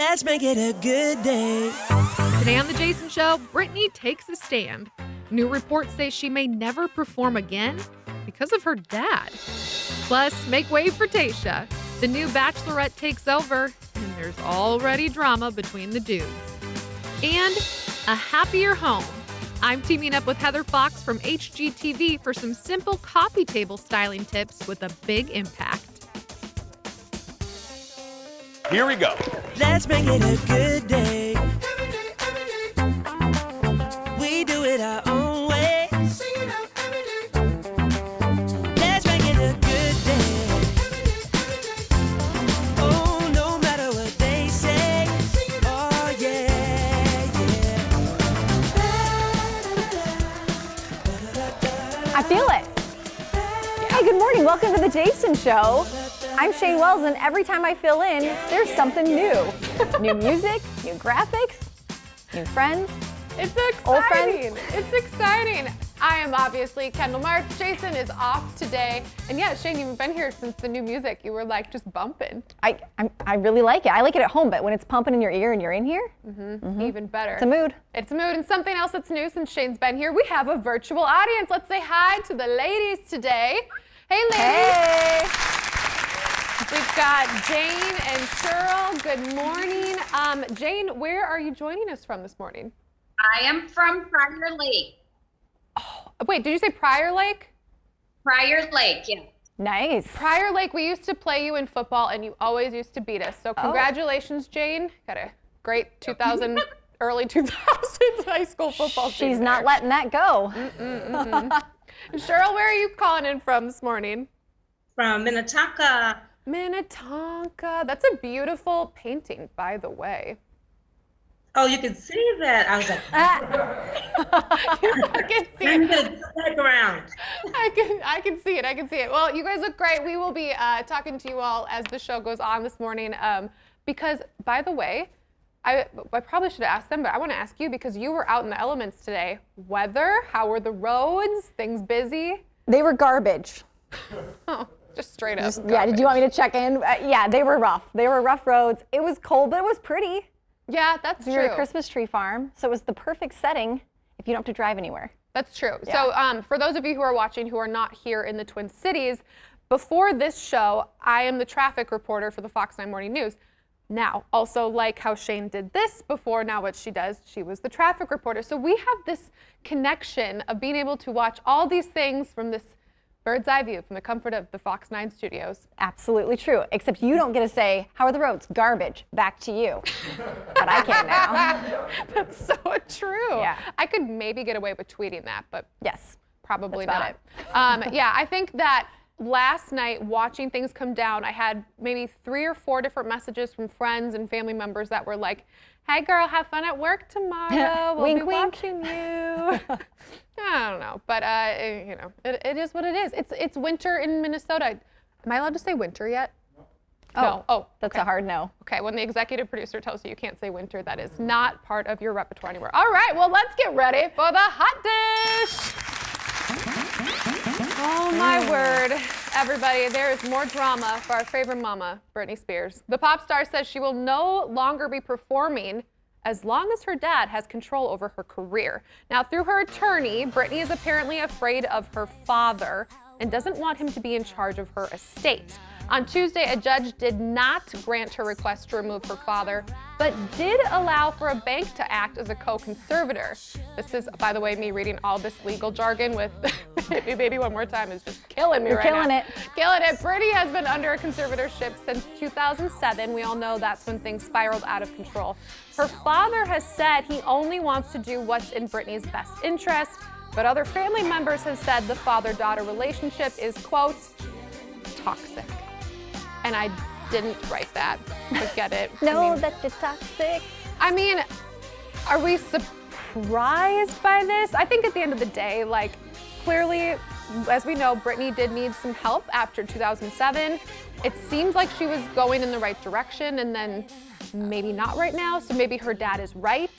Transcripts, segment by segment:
Let's make it a good day. Today on The Jason Show, Britney takes a stand. New reports say she may never perform again because of her dad. Plus, make way for Tayshia. The new Bachelorette takes over, and there's already drama between the dudes. And a happier home. I'm teaming up with Heather Fox from HGTV for some simple coffee table styling tips with a big impact. Here we go. Let's make it a good day. We do it our own way. Let's make it a good day. Oh, no matter what they say. Oh, yeah, yeah. I feel it. Hey, good morning. Welcome to The Jason Show. I'm Shane Wells, and every time I fill in, there's something new. New music, new graphics, new friends. It's exciting. Old friends. It's exciting. I am obviously Kendall Mark. Jason is off today. And yeah, Shane, you've been here since the new music. You were like just bumping. I really like it. I like it at home, but when it's pumping in your ear and you're in here, Even better. it's a mood. It's a mood. And something else that's new since Shane's been here, we have a virtual audience. Let's say hi to the ladies today. Hey, ladies. Hey. We've got Jane and Cheryl. Good morning. Jane, where are you joining us from this morning? I am from Prior Lake. Wait, did you say Prior Lake? Prior Lake, yeah. Nice. Prior Lake, we used to play you in football, and you always used to beat us. So congratulations, Jane. Got a great 2000, early 2000s high school football team. She's not letting that go. Cheryl, where are you calling in from this morning? From Minnetonka. Minnetonka. That's a beautiful painting, by the way. Oh, you can see that. I was like, I can see turn it. the background. I can see it. I can see it. Well, you guys look great. We will be talking to you all as the show goes on this morning. Because, by the way, I probably should have asked them, but I want to ask you because you were out in the elements today. Weather, how were the roads? Things busy? They were garbage. Oh, just straight up. Yeah, did you want me to check in? Yeah, they were rough. They were rough roads. It was cold, but it was pretty. Yeah, that's We true. were at a Christmas tree farm, so it was the perfect setting if you don't have to drive anywhere. That's true. Yeah. So for those of you who are watching who are not here in the Twin Cities, before this show, I am the traffic reporter for the Fox 9 Morning News. Now, also like how Shane did this before, now what she does, she was the traffic reporter. So we have this connection of being able to watch all these things from this bird's eye view from the comfort of the Fox 9 studios. Absolutely true, except you don't get to say, how are the roads? Garbage, back to you. But I can now. That's so true. Yeah. I could maybe get away with tweeting that, but Yes. probably That's not. Yeah, I think that last night watching things come down, I had maybe 3 or 4 different messages from friends and family members that were like, hey girl, have fun at work tomorrow. We'll Wink, be wink. watching you. I don't know, but you know, it is what it is. It's winter in Minnesota. Am I allowed to say winter yet? No. Oh, That's okay. a hard no. Okay, when the executive producer tells you can't say winter, that is not part of your repertoire anymore. All right, well, let's get ready for the hot dish. Oh my word, everybody, there is more drama for our favorite mama, Britney Spears. The pop star says she will no longer be performing as long as her dad has control over her career. Now, through her attorney, Britney is apparently afraid of her father and doesn't want him to be in charge of her estate. On Tuesday, a judge did not grant her request to remove her father, but did allow for a bank to act as a co-conservator. This is, by the way, me reading all this legal jargon with Hit Me Baby One More Time is just killing me You're right now. killing it. Killing it. Britney has been under a conservatorship since 2007. We all know that's when things spiraled out of control. Her father has said he only wants to do what's in Britney's best interest, but other family members have said the father-daughter relationship is, quote, toxic. And I didn't write that. Forget it. No, that you're toxic. I mean, are we surprised by this? I think at the end of the day, like, clearly, as we know, Britney did need some help after 2007. It seems like she was going in the right direction, and then maybe not right now, so maybe her dad is right.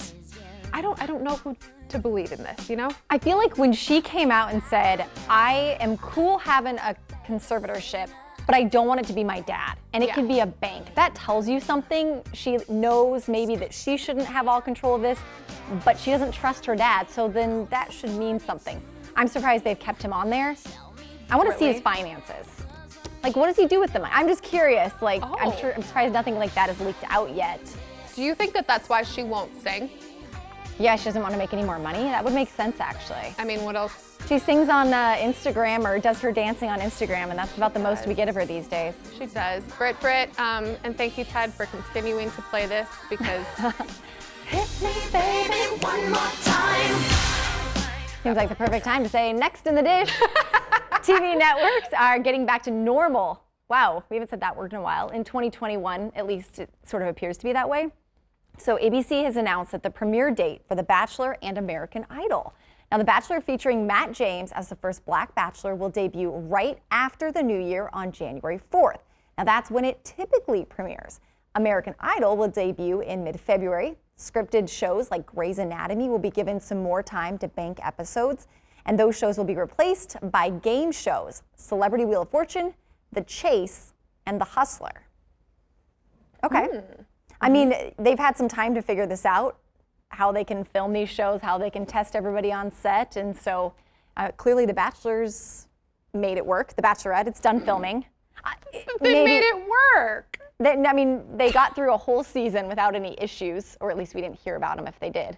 I don't know who to believe in this, you know? I feel like when she came out and said, I am cool having a conservatorship, but I don't want it to be my dad. And it can be a bank. That tells you something. She knows maybe that she shouldn't have all control of this, but she doesn't trust her dad, so then that should mean something. I'm surprised they've kept him on there. I want to see his finances. Like, what does he do with them? I'm just curious. Like, I'm surprised nothing like that is leaked out yet. Do you think that that's why she won't sing? Yeah, she doesn't want to make any more money. That would make sense, actually. I mean, what else? She sings on Instagram or does her dancing on Instagram, and that's about the most we get of her these days. She does. Brit, and thank you, Ted, for continuing to play this because... Hit me, baby, one more time. Seems like the perfect time to say next in the dish. TV networks are getting back to normal. Wow, we haven't said that word in a while. In 2021, at least it sort of appears to be that way. So ABC has announced that the premiere date for The Bachelor and American Idol. Now, The Bachelor, featuring Matt James as the first Black Bachelor, will debut right after the new year on January 4th. Now, that's when it typically premieres. American Idol will debut in mid-February. Scripted shows like Grey's Anatomy will be given some more time to bank episodes, and those shows will be replaced by game shows, Celebrity Wheel of Fortune, The Chase, and The Hustler. Okay. I mean, they've had some time to figure this out, how they can film these shows, how they can test everybody on set, and so clearly The Bachelor's made it work. The Bachelorette, it's done filming. They made it work. They got through a whole season without any issues, or at least we didn't hear about them if they did.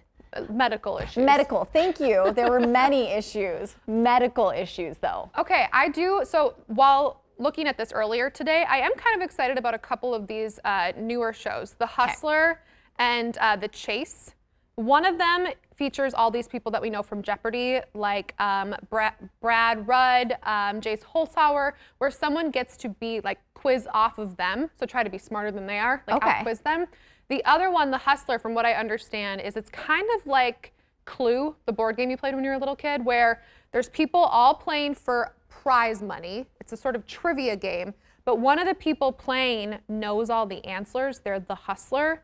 Medical issues. Medical, thank you. There were many issues. Medical issues, though. Okay, I do. So while looking at this earlier today, I am kind of excited about a couple of these newer shows, The Hustler and The Chase. One of them features all these people that we know from Jeopardy, like Brad Rudd, Jace Holzhauer, where someone gets to be like quiz off of them, so try to be smarter than they are, like out-quiz them. The other one, The Hustler, from what I understand, is it's kind of like Clue, the board game you played when you were a little kid, where there's people all playing for prize money. It's a sort of trivia game, but one of the people playing knows all the answers. They're the hustler.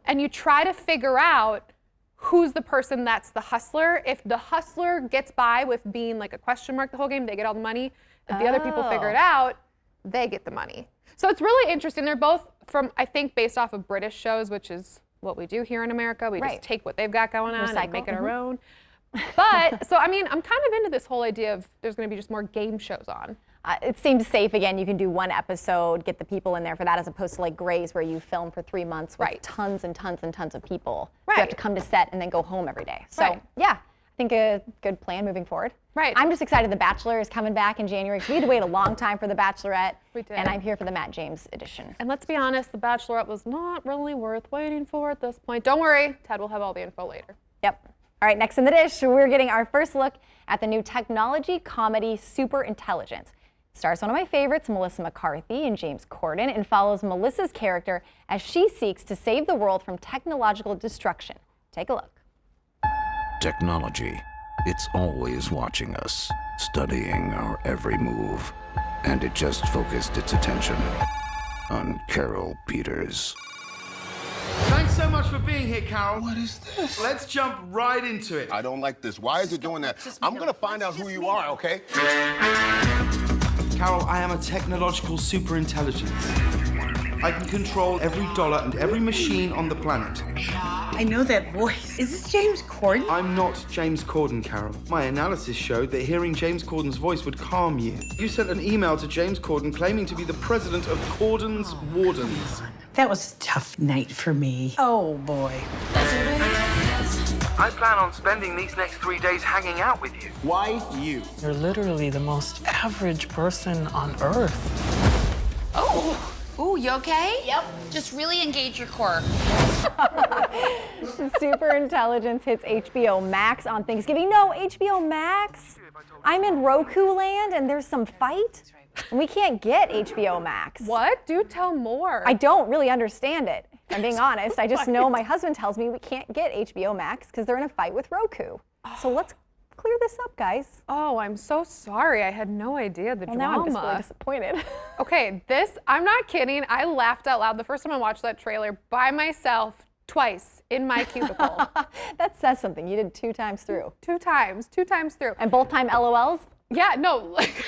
And you try to figure out who's the person that's the hustler. If the hustler gets by with being like a question mark the whole game, they get all the money. If the other people figure it out, they get the money. So it's really interesting. They're both from, I think, based off of British shows, which is what we do here in America. We just take what they've got going on and make it our own. But, so I mean, I'm kind of into this whole idea of there's going to be just more game shows on. It seems safe. Again, you can do one episode, get the people in there for that, as opposed to like Grey's, where you film for 3 months with tons and tons and tons of people. You have to come to set and then go home every day. So yeah, I think a good plan moving forward. I'm just excited The Bachelor is coming back in January. We had to wait a long time for The Bachelorette. We did. And I'm here for the Matt James edition. And let's be honest, The Bachelorette was not really worth waiting for at this point. Don't worry, Ted will have all the info later. Yep. All right, next in the dish, we're getting our first look at the new technology comedy Super Intelligence. It stars one of my favorites, Melissa McCarthy and James Corden, and follows Melissa's character as she seeks to save the world from technological destruction. Take a look. Technology. It's always watching us, studying our every move. And it just focused its attention on Carol Peters. Thanks so much for being here, Carol. What is this? Let's jump right into it. I don't like this. Why is it doing that? I'm gonna find out who you are, okay? Carol, I am a technological superintelligence. I can control every dollar and every machine on the planet. I know that voice. Is this James Corden? I'm not James Corden, Carol. My analysis showed that hearing James Corden's voice would calm you. You sent an email to James Corden claiming to be the president of Corden's Wardens. That was a tough night for me. Oh, boy. I plan on spending these next 3 days hanging out with you. Why you? You're literally the most average person on Earth. Oh. Ooh, you okay? Yep. Just really engage your core. Super Intelligence hits HBO Max on Thanksgiving. No, HBO Max? I'm in Roku land and there's some fight? And we can't get HBO Max. What? Do tell more. I don't really understand it. If I'm being honest. I just know my husband tells me we can't get HBO Max because they're in a fight with Roku. So let's clear this up, guys. Oh, I'm so sorry. I had no idea the drama. Now I'm just really disappointed. Okay, I'm not kidding. I laughed out loud the first time I watched that trailer by myself twice in my cubicle. That says something. You did 2 times through. 2 times through. And both time LOLs? Yeah, no, like,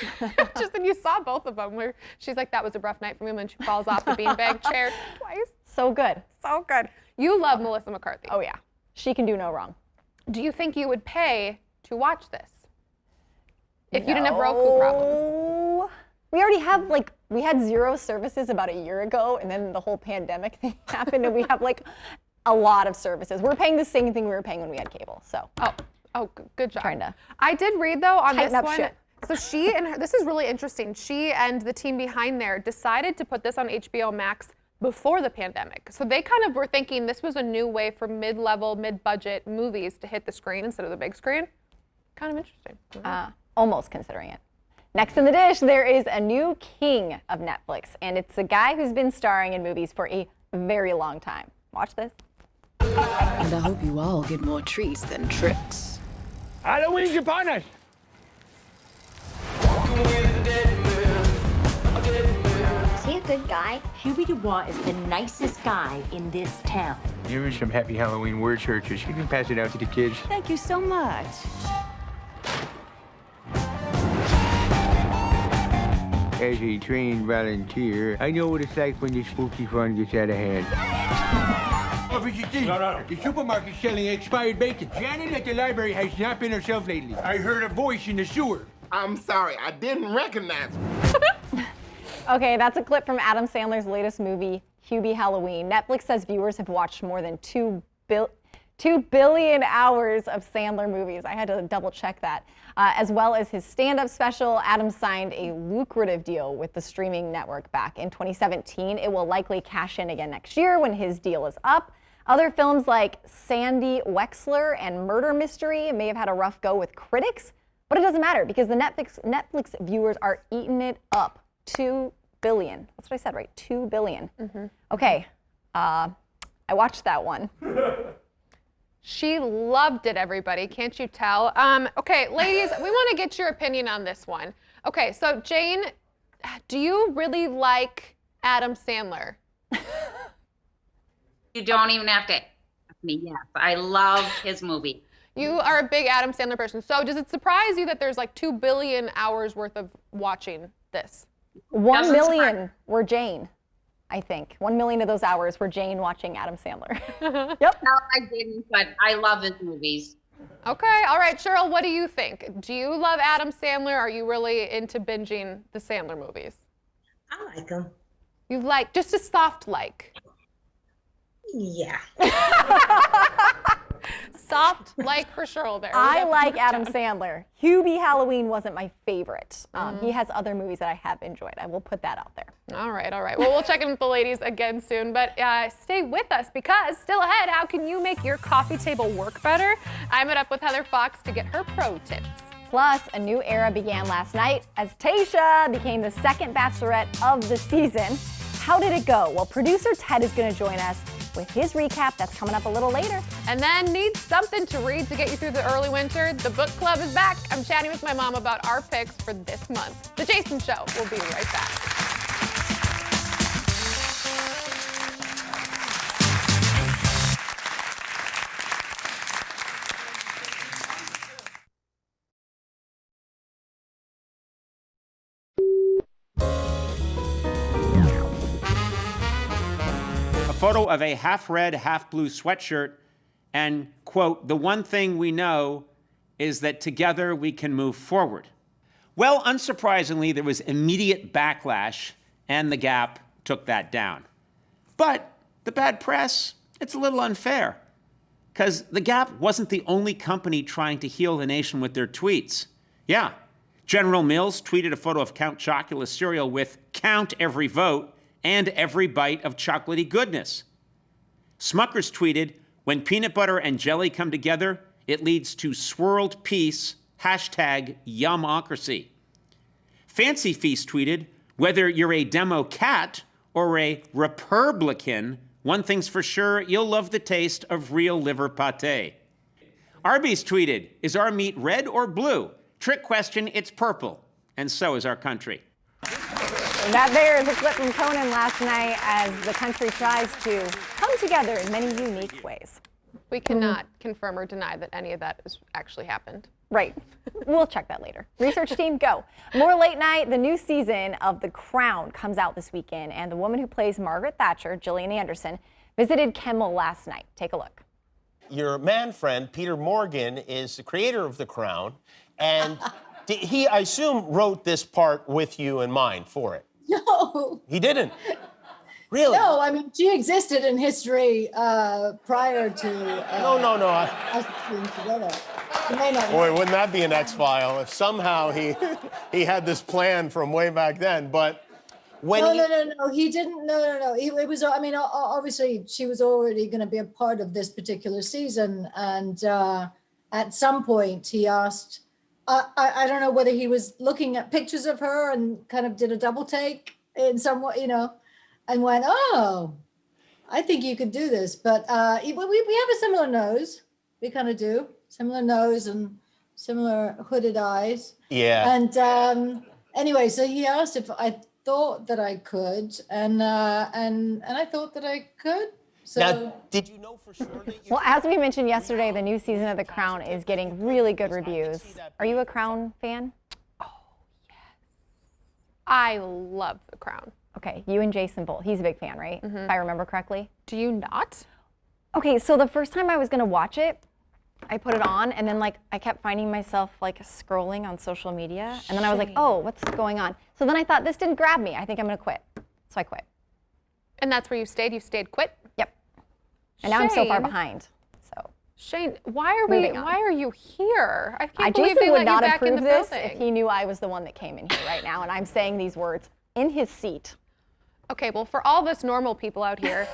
just then you saw both of them where she's like, that was a rough night for me, and then she falls off the beanbag chair twice. So good. So good. You love Melissa McCarthy. Oh, yeah. She can do no wrong. Do you think you would pay to watch this? If you didn't have Roku problems. We already have, like, we had 0 services about a year ago, and then the whole pandemic thing happened, and we have, like, a lot of services. We're paying the same thing we were paying when we had cable, so. Oh, good job. Trying to I did read, though, on this up one. shit. So she and her, this is really interesting. She and the team behind there decided to put this on HBO Max before the pandemic. So they kind of were thinking this was a new way for mid-level, mid-budget movies to hit the screen instead of the big screen. Kind of interesting. Almost considering it. Next in the dish, there is a new king of Netflix, and it's a guy who's been starring in movies for a very long time. Watch this. And I hope you all get more treats than tricks. Halloween's upon us. Is he a good guy? Hubie Dubois is the nicest guy in this town. Here are some happy Halloween word searchers. You can pass it out to the kids. Thank you so much. As a trained volunteer, I know what it's like when the spooky fun gets out of hand. Officer D, the supermarket's selling expired bacon. Janet at the library has not been herself lately. I heard a voice in the sewer. I'm sorry, I didn't recognize him. Okay, that's a clip from Adam Sandler's latest movie, Hubie Halloween. Netflix says viewers have watched more than 2 billion hours of Sandler movies. I had to double check that. As well as his stand-up special, Adam signed a lucrative deal with the streaming network back in 2017. It will likely cash in again next year when his deal is up. Other films like Sandy Wexler and Murder Mystery may have had a rough go with critics, but it doesn't matter because the Netflix viewers are eating it up. 2 billion. That's what I said, right? 2 billion. Okay, I watched that one. She loved it, everybody. Can't you tell? Okay, ladies, we want to get your opinion on this one. Okay, so Jane, do you really like Adam Sandler? You don't even have to ask me. Yes, I love his movie. You are a big Adam Sandler person. So does it surprise you that there's like 2 billion hours worth of watching this? 1 million were Jane, I think. 1 million of those hours were Jane watching Adam Sandler. Yep. No, I didn't, but I love his movies. Okay, all right, Cheryl, what do you think? Do you love Adam Sandler? Are you really into binging the Sandler movies? I like him. You like, just a soft like? Yeah. Soft like for Cheryl there. I like Adam Sandler. Hubie Halloween wasn't my favorite. He has other movies that I have enjoyed. I will put that out there. All right, all right. Well, we'll check in with the ladies again soon, but stay with us because still ahead, how can you make your coffee table work better? I met up with Heather Fox to get her pro tips. Plus, a new era began last night as Tayshia became the second Bachelorette of the season. How did it go? Well, producer Ted is going to join us with his recap. That's coming up a little later. And then need something to read to get you through the early winter? The book club is back. I'm chatting with my mom about our picks for this month. The Jason Show. We'll be right back. Photo of a half-red, half-blue sweatshirt, and, quote, the one thing we know is that together we can move forward. Well, unsurprisingly, there was immediate backlash, and The Gap took that down. But the bad press, it's a little unfair, because The Gap wasn't the only company trying to heal the nation with their tweets. Yeah, General Mills tweeted a photo of Count Chocula cereal with "Count every vote" and every bite of chocolatey goodness. Smucker's tweeted, when peanut butter and jelly come together, it leads to swirled peace, #yumocracy. Fancy Feast tweeted, whether you're a demo cat or a Republican, one thing's for sure, you'll love the taste of real liver pate. Arby's tweeted, is our meat red or blue? Trick question, it's purple. And so is our country. And that there is a clip from Conan last night as the country tries to come together in many unique ways. We cannot confirm or deny that any of that has actually happened. Right. We'll check that later. Research team, go. More late night. The new season of The Crown comes out this weekend, and the woman who plays Margaret Thatcher, Gillian Anderson, visited Kimmel last night. Take a look. Your man friend, Peter Morgan, is the creator of The Crown, and he, I assume, wrote this part with you in mind for it. No. He didn't? Really? No, I mean, she existed in history prior to No. us being together. You may not know. Boy, wouldn't that be an X-file if somehow he had this plan from way back then, but when No, he didn't, no. It was, I mean, obviously she was already going to be a part of this particular season, and at some point he asked, I don't know whether he was looking at pictures of her and kind of did a double take in some way, you know, and went, oh, I think you could do this. But we have a similar nose. We kind of do. Similar nose and similar hooded eyes. Yeah. And anyway, so he asked if I thought that I could, and I thought that I could. So now, did you know for sure that you... Well, as we mentioned yesterday, the new season of The Crown is getting really good reviews. Are you a Crown fan? Oh, yes. I love The Crown. Okay, you and Jason Bolt. He's a big fan, right? If I remember correctly. Do you not? Okay, so the first time I was gonna watch it, I put it on, and then like I kept finding myself like scrolling on social media, and then I was like, oh, what's going on? So then I thought, this didn't grab me. I think I'm gonna quit. So I quit. And that's where you stayed? You stayed quit? Yep. And now I'm so far behind. So Shane, why are you here? I can't believe Jason they would let not you back in approve the this building. if he knew I was the one that came in here right now, and I'm saying these words in his seat. Okay, well, for all of us normal people out here,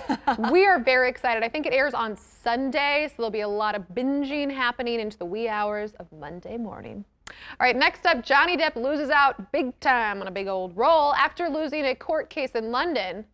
we are very excited. I think it airs on Sunday, so there'll be a lot of binging happening into the wee hours of Monday morning. All right, next up, Johnny Depp loses out big time on a big old role after losing a court case in London,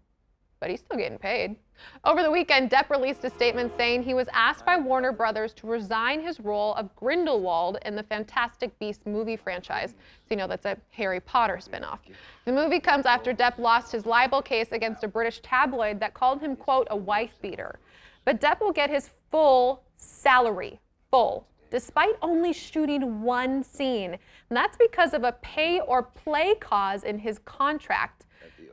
but he's still getting paid. Over the weekend, Depp released a statement saying he was asked by Warner Brothers to resign his role of Grindelwald in the Fantastic Beasts movie franchise. So you know that's a Harry Potter spinoff. The movie comes after Depp lost his libel case against a British tabloid that called him, quote, a wife beater. But Depp will get his full salary, despite only shooting one scene. And that's because of a pay or play clause in his contract.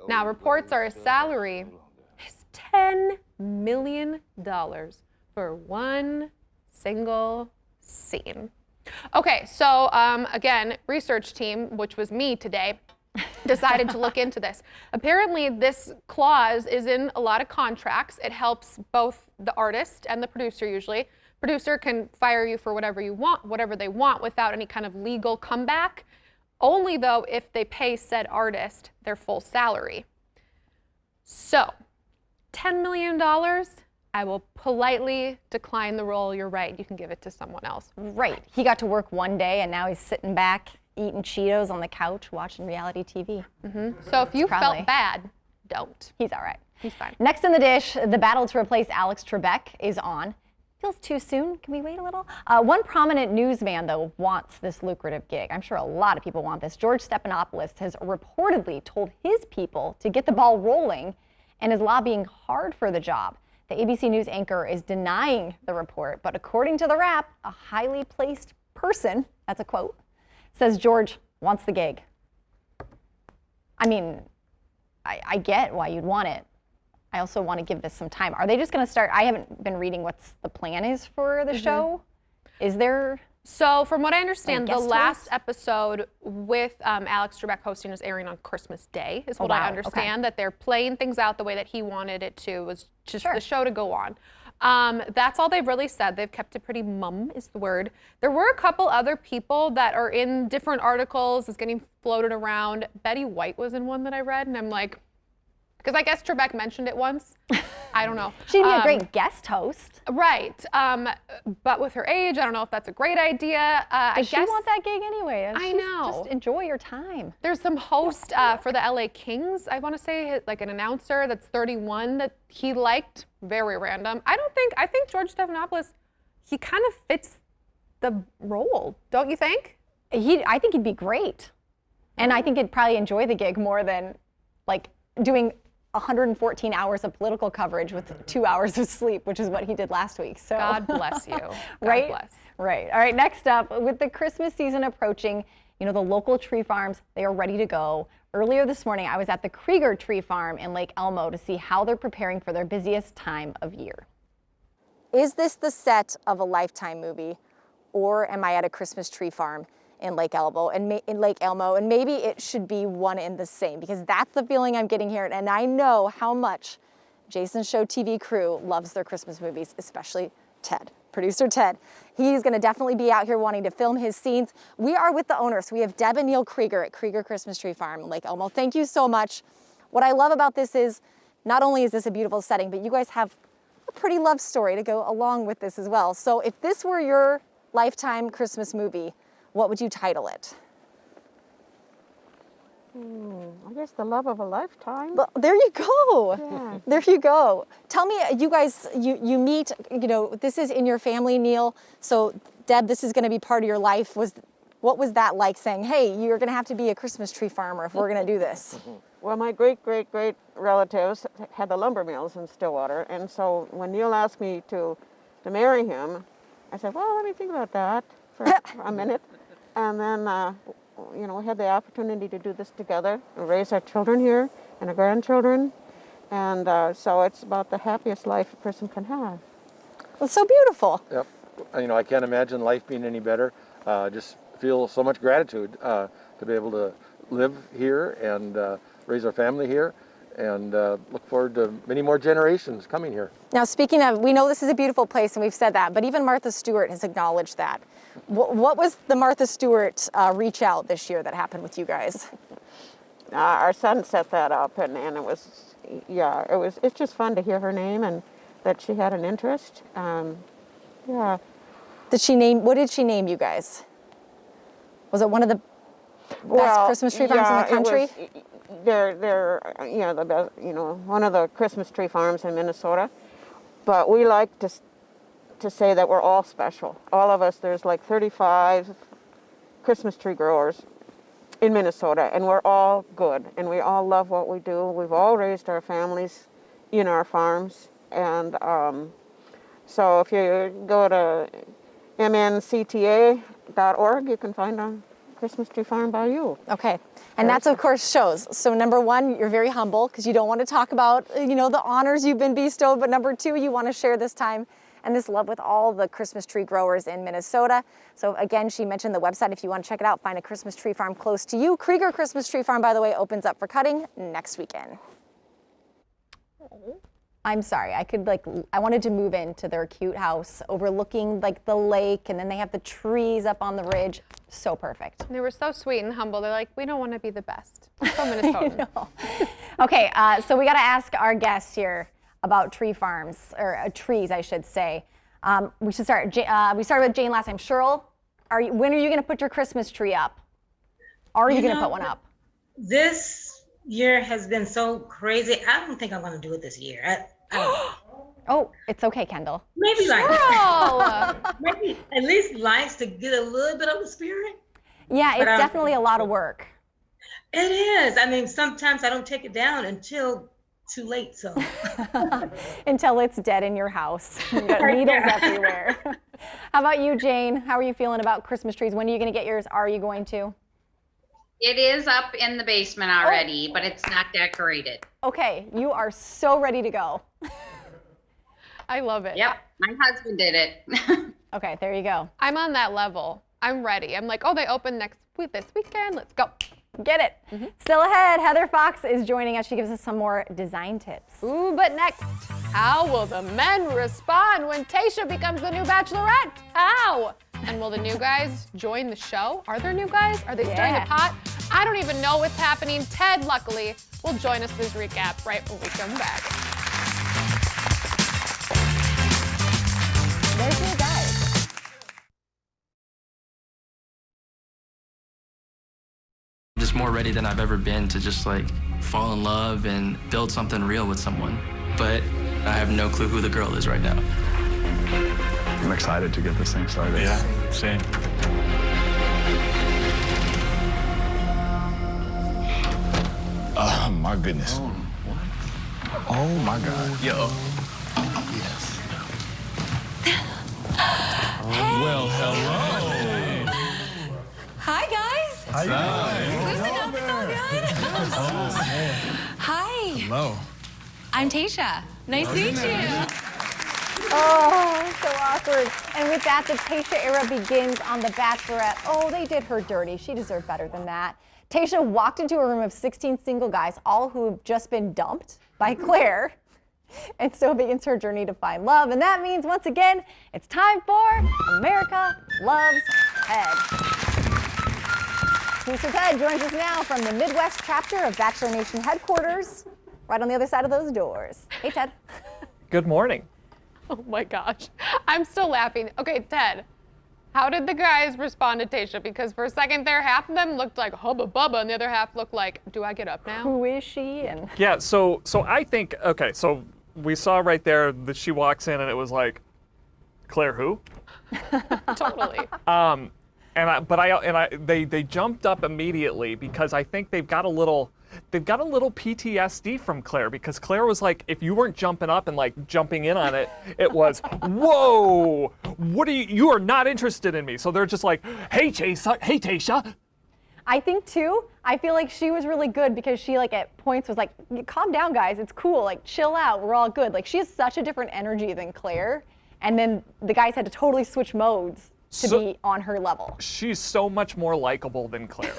Now, reports are his salary is $10 million for one single scene. Okay, so again, research team, which was me today, decided to look into this. Apparently, this clause is in a lot of contracts. It helps both the artist and the producer usually. Producer can fire you for whatever you want, whatever they want, without any kind of legal comeback. Only though if they pay said artist their full salary. So, $10 million, I will politely decline the role. You're right, you can give it to someone else. Right, he got to work one day and now he's sitting back eating Cheetos on the couch watching reality TV. So if you felt bad, don't. He's all right. He's fine. Next in the dish, the battle to replace Alex Trebek is on. Feels too soon. Can we wait a little? One prominent newsman, though, wants this lucrative gig. I'm sure a lot of people want this. George Stephanopoulos has reportedly told his people to get the ball rolling and is lobbying hard for the job. The ABC News anchor is denying the report, but according to the Wrap, a highly placed person, that's a quote, says George wants the gig. I mean, I get why you'd want it. I also want to give this some time. Are they just going to start? I haven't been reading what's the plan is for the show. Is there? So from what I understand, the guest last host? episode with Alex Trebek hosting is airing on Christmas Day, is what I wow. understand, that they're playing things out the way that he wanted it to, was just Sure. the show to go on. That's all they've really said. They've kept it pretty mum is the word. There were a couple other people that are in different articles, is getting floated around. Betty White was in one that I read, and I'm like, because I guess Trebek mentioned it once. I don't know. She'd be a great guest host. Right. But with her age, I don't know if that's a great idea. Does she want that gig anyway? I know. Just enjoy your time. There's some host for the LA Kings, I want to say, like an announcer that's 31 that he liked. Very random. I think George Stephanopoulos, he kind of fits the role, don't you think? I think he'd be great. And I think he'd probably enjoy the gig more than like doing 114 hours of political coverage with 2 hours of sleep, which is what he did last week. So God bless you. God right? bless. Right. All right, next up, with the Christmas season approaching, you know, the local tree farms, they are ready to go. Earlier this morning, I was at the Krieger Tree Farm in Lake Elmo to see how they're preparing for their busiest time of year. Is this the set of a Lifetime movie, or am I at a Christmas tree farm in Lake Elmo? And maybe it should be one and the same, because that's the feeling I'm getting here. And I know how much Jason's Show TV crew loves their Christmas movies, especially Ted, producer Ted. He's going to definitely be out here wanting to film his scenes. We are with the owners. We have Deb and Neil Krieger at Krieger Christmas Tree Farm in Lake Elmo. Thank you so much. What I love about this is not only is this a beautiful setting, but you guys have a pretty love story to go along with this as well. So if this were your Lifetime Christmas movie, what would you title it? I guess The Love of a Lifetime. Well, there you go. Yeah. There you go. Tell me, you guys, you meet, you know, this is in your family, Neil. So Deb, this is going to be part of your life. What was that like, saying, hey, you're going to have to be a Christmas tree farmer if we're going to do this? Well, my great relatives had the lumber mills in Stillwater, and so when Neil asked me to marry him, I said, well, let me think about that for a minute. And then, you know, we had the opportunity to do this together and raise our children here and our grandchildren. And so it's about the happiest life a person can have. It's so beautiful. Yep. You know, I can't imagine life being any better. Just feel so much gratitude to be able to live here and raise our family here, and look forward to many more generations coming here. Now, speaking of, we know this is a beautiful place, and we've said that, but even Martha Stewart has acknowledged that. What was the Martha Stewart reach out this year that happened with you guys? Our son set that up, and it was, yeah, it's just fun to hear her name and that she had an interest. Yeah. What did she name you guys? Was it one of the best Christmas tree farms in the country? They're the best, you know, one of the Christmas tree farms in Minnesota. But we like to say that we're all special. All of us, there's like 35 Christmas tree growers in Minnesota, and we're all good, and we all love what we do. We've all raised our families in our farms, and so if you go to mncta.org, you can find a Christmas tree farm by you. Okay, and that's of course shows. So number one, you're very humble because you don't want to talk about, you know, the honors you've been bestowed, but number two, you want to share this time and this love with all the Christmas tree growers in Minnesota. So again, she mentioned the website. If you want to check it out, find a Christmas tree farm close to you. Krieger Christmas Tree Farm, by the way, opens up for cutting next weekend. I'm sorry, I wanted to move into their cute house overlooking like the lake, and then they have the trees up on the ridge. So perfect. They were so sweet and humble. They're like, we don't want to be the best. So Minnesota. Okay, so we got to ask our guests here about tree farms, or trees, I should say. We should start. We started with Jane last time. Cheryl, when are you going to put your Christmas tree up? Are you going to put one up? This year has been so crazy. I don't think I'm going to do it this year. Oh, it's okay, Kendall. Maybe maybe at least lights to get a little bit of the spirit. Yeah, it's definitely a lot of work. It is. I mean, sometimes I don't take it down until too late, so. Until it's dead in your house. You got needles everywhere. How about you, Jane? How are you feeling about Christmas trees? When are you going to get yours? Are you going to? It is up in the basement already, but it's not decorated. Okay, you are so ready to go. I love it. Yep, my husband did it. Okay, there you go. I'm on that level. I'm ready. I'm like, oh, they open this weekend. Let's go. Get it. Still ahead, Heather Fox is joining us. She gives us some more design tips. Ooh, but next, how will the men respond when Tayshia becomes the new Bachelorette? How? And will the new guys join the show? Are there new guys? Are they stirring the pot? I don't even know what's happening. Ted, luckily, will join us for this recap right when we come back. There's new guys. Just more ready than I've ever been to just like fall in love and build something real with someone. But I have no clue who the girl is right now. I'm excited to get this thing started. Yeah, same. Oh my goodness. Oh my God. Yo. Yes. Well, hello. Hi, guys. How you doing? Listen up, it's all good. Hi. Hello. I'm Tasha. Nice to meet you. Oh, so awkward. And with that, the Tasha era begins on The Bachelorette. Oh, they did her dirty. She deserved better than that. Tasha walked into a room of 16 single guys, all who have just been dumped by Claire. And so begins her journey to find love. And that means, once again, it's time for America Loves Ted. Producer Ted joins us now from the Midwest chapter of Bachelor Nation headquarters, right on the other side of those doors. Hey, Ted. Good morning. Oh my gosh. I'm still laughing. Okay, Ted, how did the guys respond to Tasha? Because for a second there, half of them looked like Hubba Bubba, and the other half looked like, do I get up now? Who is she? And yeah, so I think, okay, so we saw right there that she walks in and it was like, Claire who? Totally. They jumped up immediately because I think they've got a little PTSD from Claire, because Claire was like, if you weren't jumping up and like jumping in on it, it was, whoa, what are you are not interested in me. So they're just like, hey Tasha. I think too, I feel like she was really good because she like at points was like, calm down guys, it's cool, like chill out, we're all good. Like she has such a different energy than Claire. And then the guys had to totally switch modes to be on her level. She's so much more likable than Claire.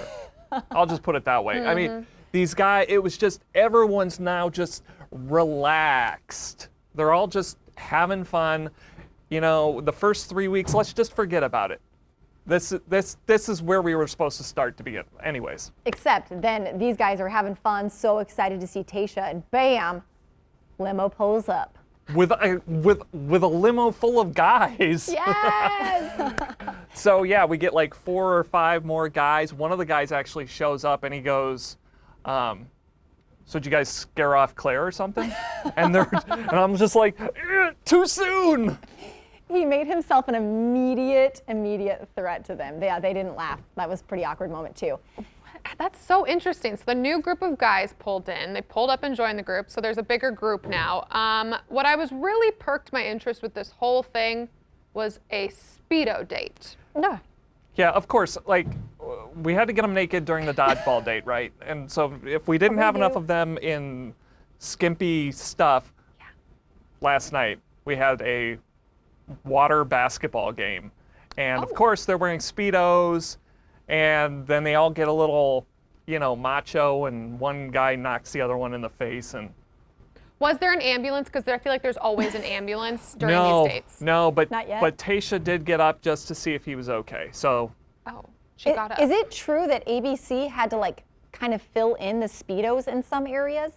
I'll just put it that way. I mean, these guys, it was just, everyone's now just relaxed. They're all just having fun. You know, the first 3 weeks, let's just forget about it. This is where we were supposed to start to begin. Anyways. Except then these guys are having fun, so excited to see Tasha, and bam, limo pulls up. With a limo full of guys. Yes! So yeah, we get like 4 or 5 more guys. One of the guys actually shows up and he goes, so did you guys scare off Claire or something? And I'm just like, too soon. He made himself an immediate threat to them. Yeah, they didn't laugh. That was a pretty awkward moment too. That's so interesting. So the new group of guys pulled in. They pulled up and joined the group. So there's a bigger group now. What I was really perked my interest with this whole thing was a Speedo date. No. Yeah, of course. Like, we had to get them naked during the dodgeball date, right? And so if we didn't have enough of them in skimpy stuff, last night we had a water basketball game. And of course they're wearing Speedos. And then they all get a little, you know, macho, and one guy knocks the other one in the face. And was there an ambulance? Because I feel like there's always an ambulance during these dates. No, but not yet. But Tasha did get up just to see if he was okay. So. Oh, she got up. Is it true that ABC had to like kind of fill in the Speedos in some areas?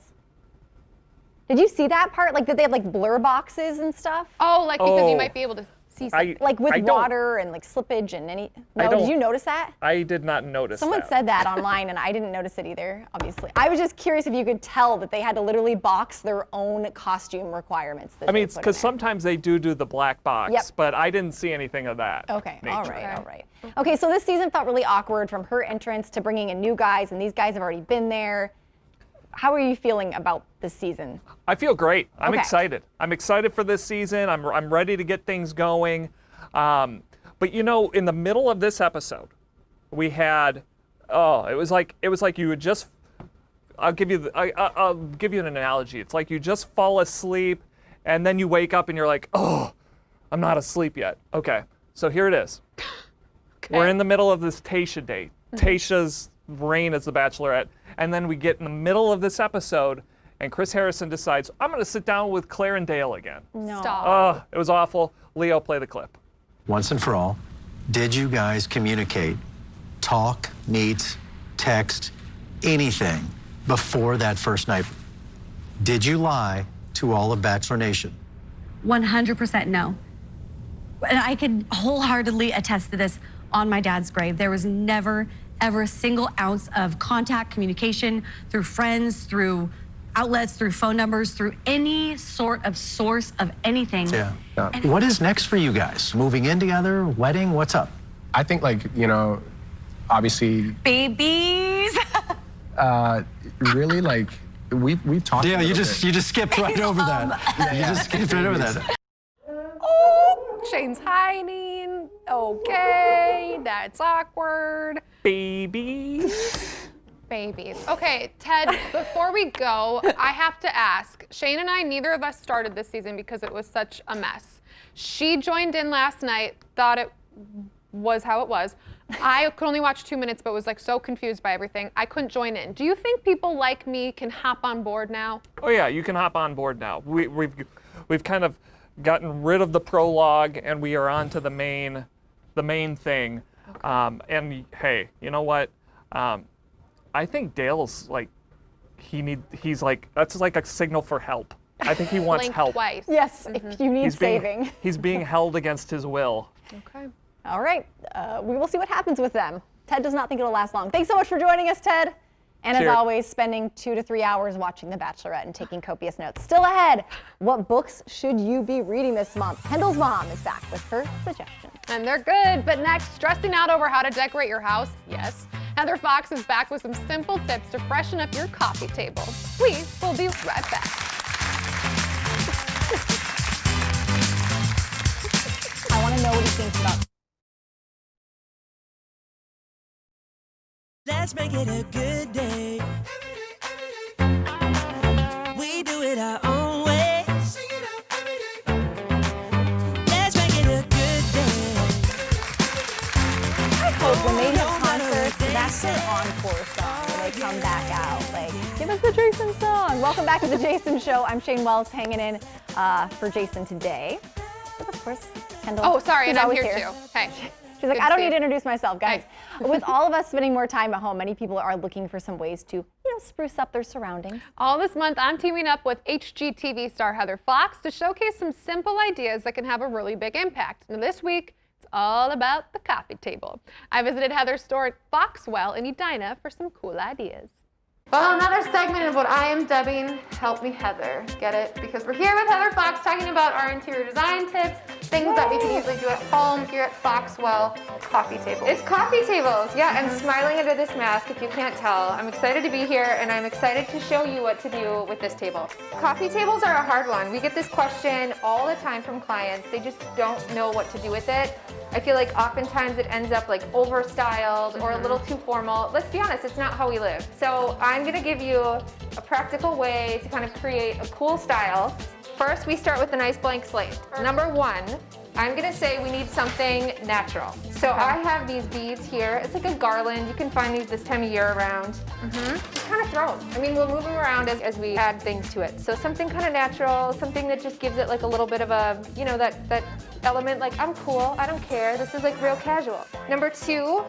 Did you see that part? Like that they had like blur boxes and stuff? Oh, like because you might be able to see something. Like with water and like slippage and any. No, did you notice that? I did not notice Someone said that online and I didn't notice it either, obviously. I was just curious if you could tell that they had to literally box their own costume requirements. I mean, it's because sometimes they do the black box, Yep. but I didn't see anything of that. Okay, nature. all right. Okay, so this season felt really awkward from her entrance to bringing in new guys, and these guys have already been there. How are you feeling about this season? I feel great. I'm excited. I'm excited for this season. I'm ready to get things going. But you know, in the middle of this episode, we had, it was like you would just, I'll give you an analogy. It's like you just fall asleep and then you wake up and you're like, oh, I'm not asleep yet. Okay, so here it is. Okay. We're in the middle of this Tasha date. Tasha's reign as the Bachelorette. And then we get in the middle of this episode and Chris Harrison decides, I'm gonna sit down with Claire and Dale again. No. Stop. It was awful. Leo, play the clip. Once and for all, did you guys communicate, talk, meet, text, anything before that first night? Did you lie to all of Bachelor Nation? 100% no. And I can wholeheartedly attest to this on my dad's grave. There was never, ever a single ounce of contact, communication through friends, through outlets, through phone numbers, through any sort of source of anything. Yeah. What is next for you guys? Moving in together, wedding, what's up? I think, like, you know, obviously. Babies. Really, like, we've talked. Yeah, about you it. just skipped right over that. You just skipped right over that. Oh, Shane's hiding. Okay, that's awkward. Babies. Babies. Okay, Ted, before we go, I have to ask. Shane and I, neither of us started this season because it was such a mess. She joined in last night, thought it was how it was. I could only watch 2 minutes, but was like so confused by everything. I couldn't join in. Do you think people like me can hop on board now? Oh yeah, you can hop on board now. We've kind of gotten rid of the prologue, and we are on to the main thing. Okay. And hey, you know what? I think Dale's like, he's like, that's like a signal for help. I think he wants help. Twice. Yes, if you need saving. He's being held against his will. Okay. All right, we will see what happens with them. Ted does not think it'll last long. Thanks so much for joining us, Ted. And as always, spending 2 to 3 hours watching The Bachelorette and taking copious notes. Still ahead, what books should you be reading this month? Kendall's mom is back with her suggestions. And they're good, but next, stressing out over how to decorate your house? Yes. Heather Fox is back with some simple tips to freshen up your coffee table. We'll be right back. I want to know what he thinks about. Let's make it a good day. We do it our own way. Let's make it a good day. I hope when they have concerts, that's their encore song when they come back out. Like, give us the Jason song. Welcome back to The Jason Show. I'm Shane Wells, hanging in for Jason today. But of course, Kendall. Oh, sorry, and I'm always here too. Hey. She's like, I don't need to introduce myself, guys. With all of us spending more time at home, many people are looking for some ways to, spruce up their surroundings. All this month, I'm teaming up with HGTV star Heather Fox to showcase some simple ideas that can have a really big impact. Now this week, it's all about the coffee table. I visited Heather's store at Foxwell in Edina for some cool ideas. Well, another segment of what I am dubbing Help Me Heather. Get it? Because we're here with Heather Fox talking about our interior design tips, things that we can easily do at home here at Foxwell coffee tables. It's coffee tables, yeah, and smiling under this mask if you can't tell. I'm excited to be here and I'm excited to show you what to do with this table. Coffee tables are a hard one. We get this question all the time from clients. They just don't know what to do with it. I feel like oftentimes it ends up like over-styled or a little too formal. Let's be honest, it's not how we live. So I'm gonna give you a practical way to kind of create a cool style. First, we start with a nice blank slate. Number 1, I'm gonna say we need something natural. So I have these beads here. It's like a garland. You can find these this time of year around. Just kind of throw them. I mean, we'll move them around as we add things to it. So something kind of natural, something that just gives it like a little bit of a, that element like, I'm cool, I don't care. This is like real casual. Number 2,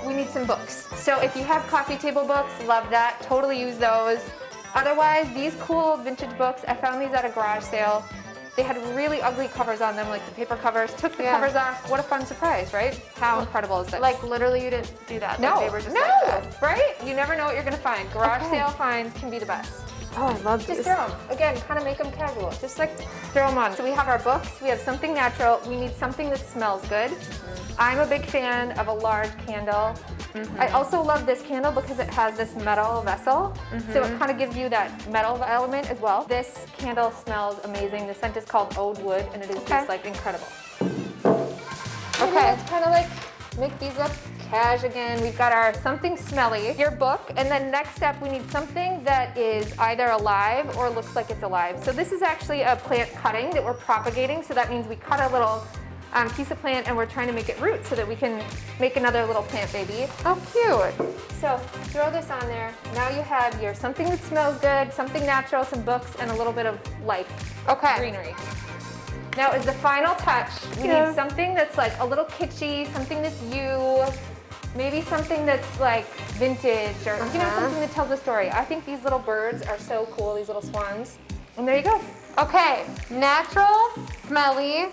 we need some books. So if you have coffee table books, love that. Totally use those. Otherwise, these cool vintage books, I found these at a garage sale. They had really ugly covers on them, like the paper covers. Took the covers off. What a fun surprise, right? How incredible is this? Like literally you didn't do that. No, like, they were just no, like that. Right? You never know what you're gonna find. Garage sale finds can be the best. Oh, I love Just these. throw them. Again, kind of make them casual. Just like throw them on. So we have our books. We have something natural. We need something that smells good. I'm a big fan of a large candle. I also love this candle because it has this metal vessel. So it kind of gives you that metal element as well. This candle smells amazing. The scent is called Oud Wood and it is just like incredible. Okay, let's kind of like make these up cash again. We've got our something smelly, your book, and then next step we need something that is either alive or looks like it's alive. So this is actually a plant cutting that we're propagating. So that means we cut a little piece of plant and we're trying to make it root so that we can make another little plant baby. Oh, cute. So throw this on there. Now you have your something that smells good, something natural, some books, and a little bit of life. Okay. Greenery. Now as the final touch, we need something that's like a little kitschy, something that's you, maybe something that's like vintage or something that tells a story. I think these little birds are so cool, these little swans. And there you go. Okay, natural, smelly,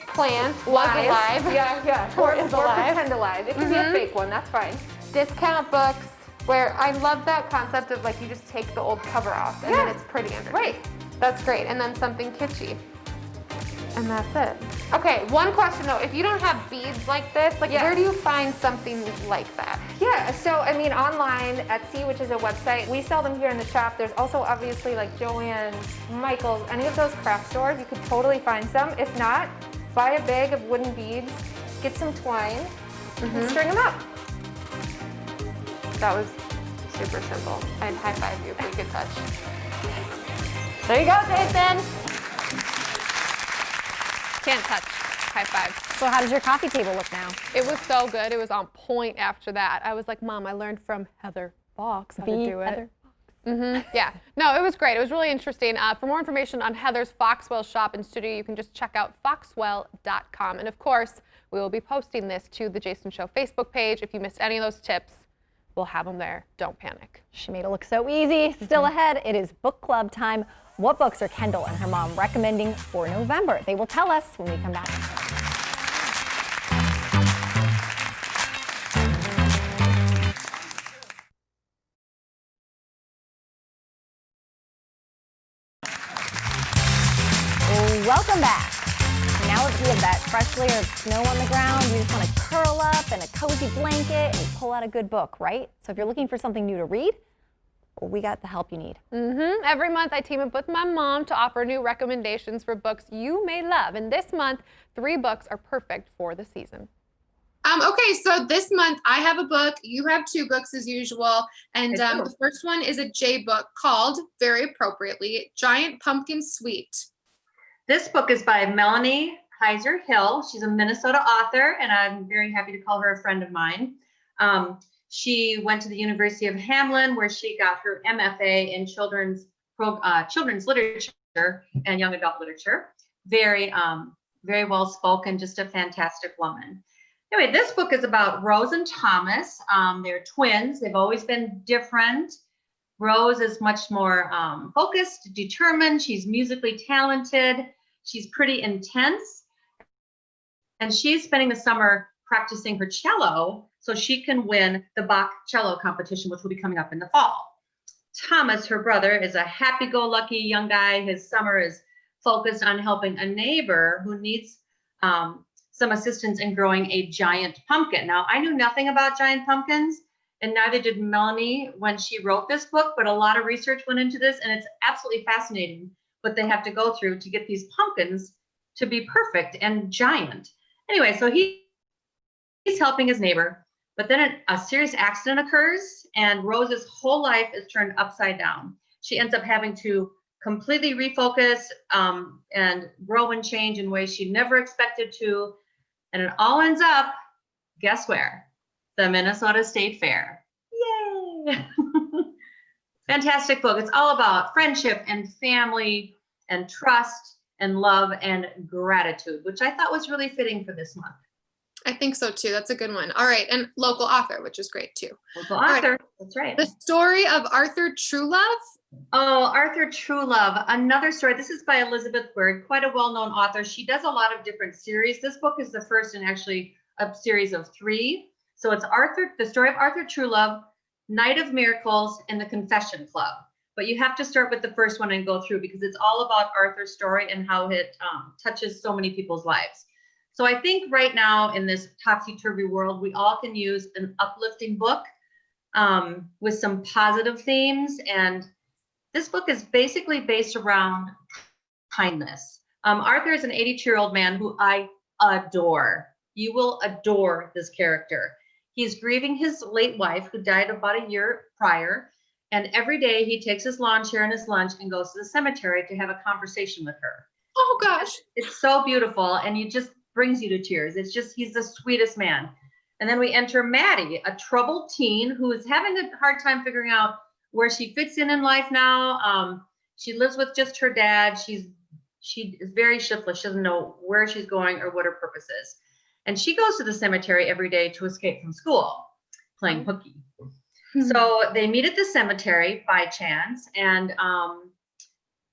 plant, live. Yeah. Or pretend alive. It can be a fake one, that's fine. Discount books, where I love that concept of like you just take the old cover off and then it's pretty underneath. Right, that's great. And then something kitschy. And that's it. Okay, one question though. If you don't have beads like this, like where do you find something like that? Yeah, so I mean online, Etsy, which is a website, we sell them here in the shop. There's also obviously like Joann's, Michael's, any of those craft stores, you could totally find some. If not, buy a bag of wooden beads, get some twine, and string them up. That was super simple. I'd high five you if we could touch. There you go, Jason. Can't touch. High five. So how does your coffee table look now? It was so good. It was on point after that. I was like, Mom, I learned from Heather Fox how to do it. Yeah. No, it was great. It was really interesting. For more information on Heather's Foxwell shop and studio, you can just check out foxwell.com. And of course, we will be posting this to the Jason Show Facebook page. If you missed any of those tips, we'll have them there. Don't panic. She made it look so easy. Still ahead, it is book club time. What books are Kendall and her mom recommending for November? They will tell us when we come back. Welcome back. Now if you have that fresh layer of snow on the ground, you just want to curl up in a cozy blanket and pull out a good book, right? So if you're looking for something new to read, well, we got the help you need. Every month I team up with my mom to offer new recommendations for books you may love. And this month, 3 books are perfect for the season. Okay, so this month I have a book. You have 2 books as usual. And the first one is a J book called, very appropriately, Giant Pumpkin Sweet. This book is by Melanie Heiser Hill. She's a Minnesota author, and I'm very happy to call her a friend of mine. She went to the University of Hamlin, where she got her MFA in children's literature and young adult literature. Very well spoken, just a fantastic woman. Anyway, this book is about Rose and Thomas. They're twins. They've always been different. Rose is much more focused, determined. She's musically talented. She's pretty intense. And she's spending the summer practicing her cello so she can win the Bach cello competition, which will be coming up in the fall. Thomas, her brother, is a happy-go-lucky young guy. His summer is focused on helping a neighbor who needs some assistance in growing a giant pumpkin. Now, I knew nothing about giant pumpkins, and neither did Melanie when she wrote this book, but a lot of research went into this, and it's absolutely fascinating what they have to go through to get these pumpkins to be perfect and giant. Anyway, so he's helping his neighbor, but then a serious accident occurs, and Rose's whole life is turned upside down. She ends up having to completely refocus and grow and change in ways she never expected to, and it all ends up, guess where? The Minnesota State Fair. Yay! Fantastic book. It's all about friendship and family and trust and love and gratitude, which I thought was really fitting for this month. I think so too. That's a good one. All right. And local author, which is great too. Local author. That's right. The story of Arthur Truelove. Oh, Arthur Truelove. Another story. This is by Elizabeth Bird, quite a well-known author. She does a lot of different series. This book is the first in actually a series of 3. So it's the story of Arthur Truelove, Night of Miracles, and the Confession Club. But you have to start with the first one and go through because it's all about Arthur's story and how it touches so many people's lives. So I think right now in this topsy-turvy world, we all can use an uplifting book with some positive themes. And this book is basically based around kindness. Arthur is an 82-year-old man who I adore. You will adore this character. He's grieving his late wife who died about a year prior. And every day he takes his lawn chair and his lunch and goes to the cemetery to have a conversation with her. Oh gosh. It's so beautiful. And he just brings you to tears. It's just, he's the sweetest man. And then we enter Maddie, a troubled teen who is having a hard time figuring out where she fits in life now. She lives with just her dad. She is very shiftless. She doesn't know where she's going or what her purpose is. And she goes to the cemetery every day to escape from school, playing hooky. So they meet at the cemetery by chance. And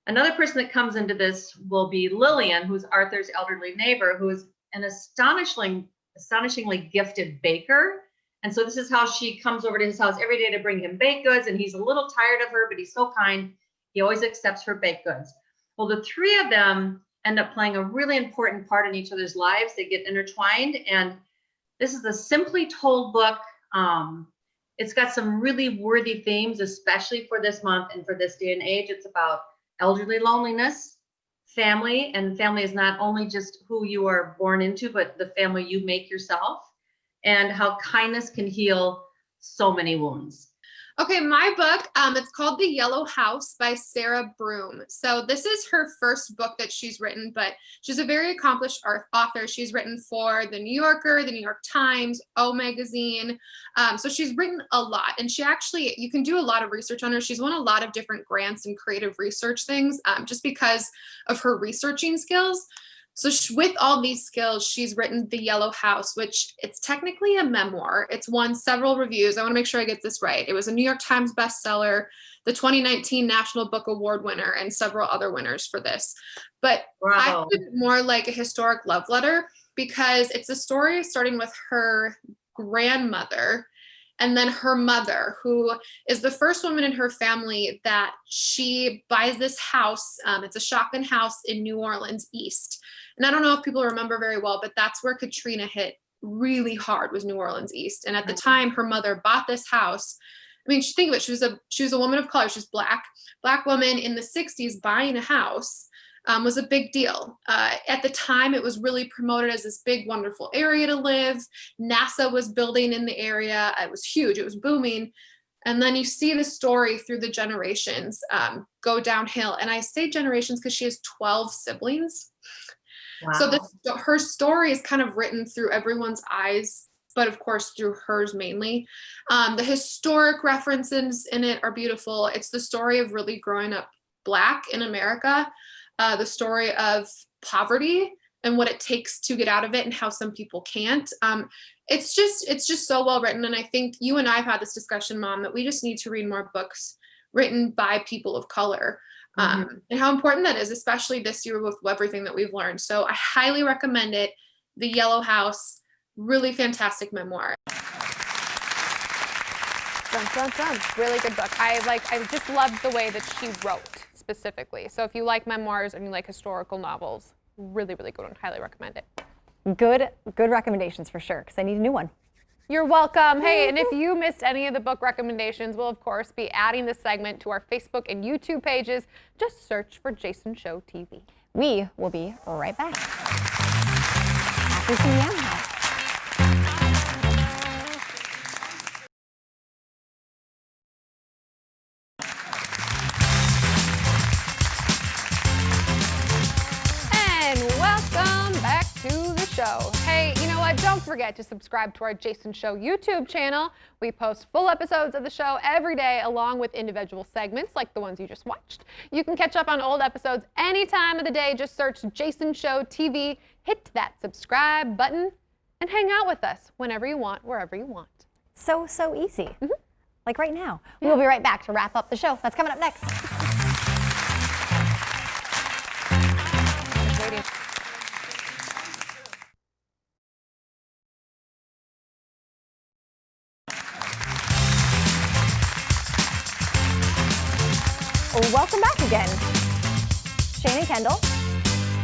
another person that comes into this will be Lillian, who's Arthur's elderly neighbor, who is an astonishingly gifted baker. And so this is how she comes over to his house every day to bring him baked goods. And he's a little tired of her, but he's so kind. He always accepts her baked goods. Well, the 3 of them end up playing a really important part in each other's lives. They get intertwined, and this is a simply told book. It's got some really worthy themes, especially for this month and for this day and age. It's about elderly loneliness, family, and family is not only just who you are born into, but the family you make yourself, and how kindness can heal so many wounds. Okay, my book, it's called The Yellow House by Sarah Broom. So this is her first book that she's written, but she's a very accomplished author. She's written for The New Yorker, The New York Times, O Magazine. So she's written a lot, and she actually, you can do a lot of research on her. She's won a lot of different grants and creative research things just because of her researching skills. So with all these skills, she's written The Yellow House, which it's technically a memoir. It's won several reviews. I want to make sure I get this right. It was a New York Times bestseller, the 2019 National Book Award winner, and several other winners for this. But I put it more like a historic love letter because it's a story starting with her grandmother and then her mother, who is the first woman in her family that she buys this house. It's a shotgun house in New Orleans East. And I don't know if people remember very well, but that's where Katrina hit really hard, was New Orleans East. And at the time, her mother bought this house. I mean, think of it, she was a woman of color. She's black woman in the 60s buying a house. Was a big deal. At the time, it was really promoted as this big, wonderful area to live. NASA was building in the area. It was huge. It was booming. And then you see the story through the generations go downhill. And I say generations because she has 12 siblings. Wow. So her story is kind of written through everyone's eyes, but of course through hers mainly. The historic references in it are beautiful. It's the story of really growing up Black in America. The story of poverty and what it takes to get out of it and how some people can't. It's just so well written. And I think you and I have had this discussion, Mom, that we just need to read more books written by people of color and how important that is, especially this year with everything that we've learned. So I highly recommend it. The Yellow House, really fantastic memoir. Really good book. I just loved the way that she wrote specifically. So if you like memoirs and you like historical novels, really, really good one. Highly recommend it. Good recommendations for sure, because I need a new one. You're welcome. Hey, and if you missed any of the book recommendations, we'll of course be adding this segment to our Facebook and YouTube pages. Just search for Jason Show TV. We will be right back after some Yam House. Hey, you know what? Don't forget to subscribe to our Jason Show YouTube channel. We post full episodes of the show every day along with individual segments like the ones you just watched. You can catch up on old episodes any time of the day. Just search Jason Show TV, hit that subscribe button, and hang out with us whenever you want, wherever you want. So easy. Like right now. We'll be right back to wrap up the show. That's coming up next. Welcome back again. Shane and Kendall,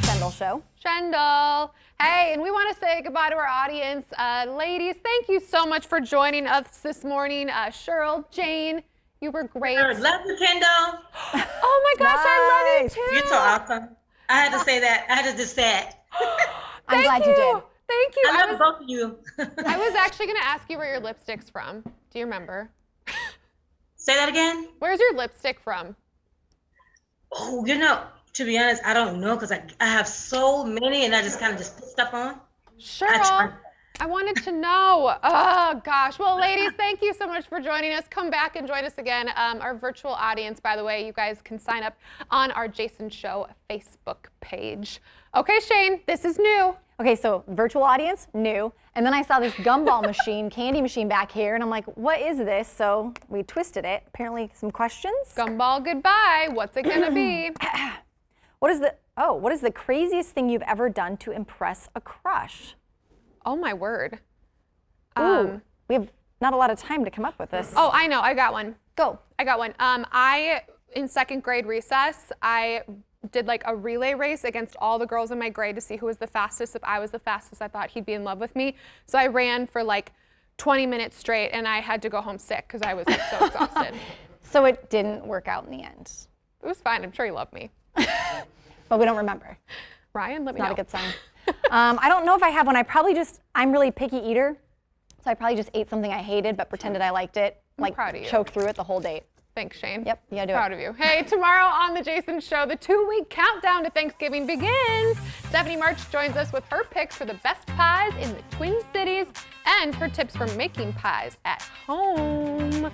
Shendall Show. Shendall. Hey, and we want to say goodbye to our audience. Ladies, thank you so much for joining us this morning. Cheryl, Jane, you were great. Sure, love you, Kendall. Oh my gosh, nice. I love you too. You're so awesome. I had to say that. I had to just say it. I'm glad you did. Thank you. I love both of you. I was actually going to ask you where your lipstick's from. Do you remember? Say that again? Where's your lipstick from? Oh, to be honest, I don't know because I have so many and I just kind of just put stuff on. Cheryl, I wanted to know. Oh, gosh. Well, ladies, thank you so much for joining us. Come back and join us again. Our virtual audience, by the way, you guys can sign up on our Jason Show Facebook page. Okay, Shane, this is new. Okay, so virtual audience, new. And then I saw this gumball machine, candy machine back here, and I'm like, what is this? So we twisted it. Apparently some questions. Gumball goodbye. What's it gonna be? What is the craziest thing you've ever done to impress a crush? Oh my word. Ooh, we have not a lot of time to come up with this. Oh, I know, I got one. Go. I got one. In second grade recess, I did like a relay race against all the girls in my grade to see who was the fastest. If I was the fastest, I thought he'd be in love with me. So I ran for like 20 minutes straight, and I had to go home sick because I was like so exhausted. So it didn't work out in the end. It was fine. I'm sure he loved me. But we don't remember. Ryan, let me know. Not a good sign. I don't know if I have one. I'm really picky eater. So I probably just ate something I hated but pretended I liked it. Like proud of you. choked through it the whole date. Thanks, Shane. Yep, you gotta do Proud of you. Hey, tomorrow on The Jason Show, the 2-week countdown to Thanksgiving begins. Stephanie March joins us with her picks for the best pies in the Twin Cities and her tips for making pies at home.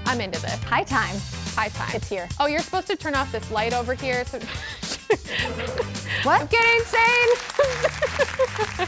I'm into this. Pie time. Pie time. It's here. Oh, you're supposed to turn off this light over here. So what? I'm kidding, Shane.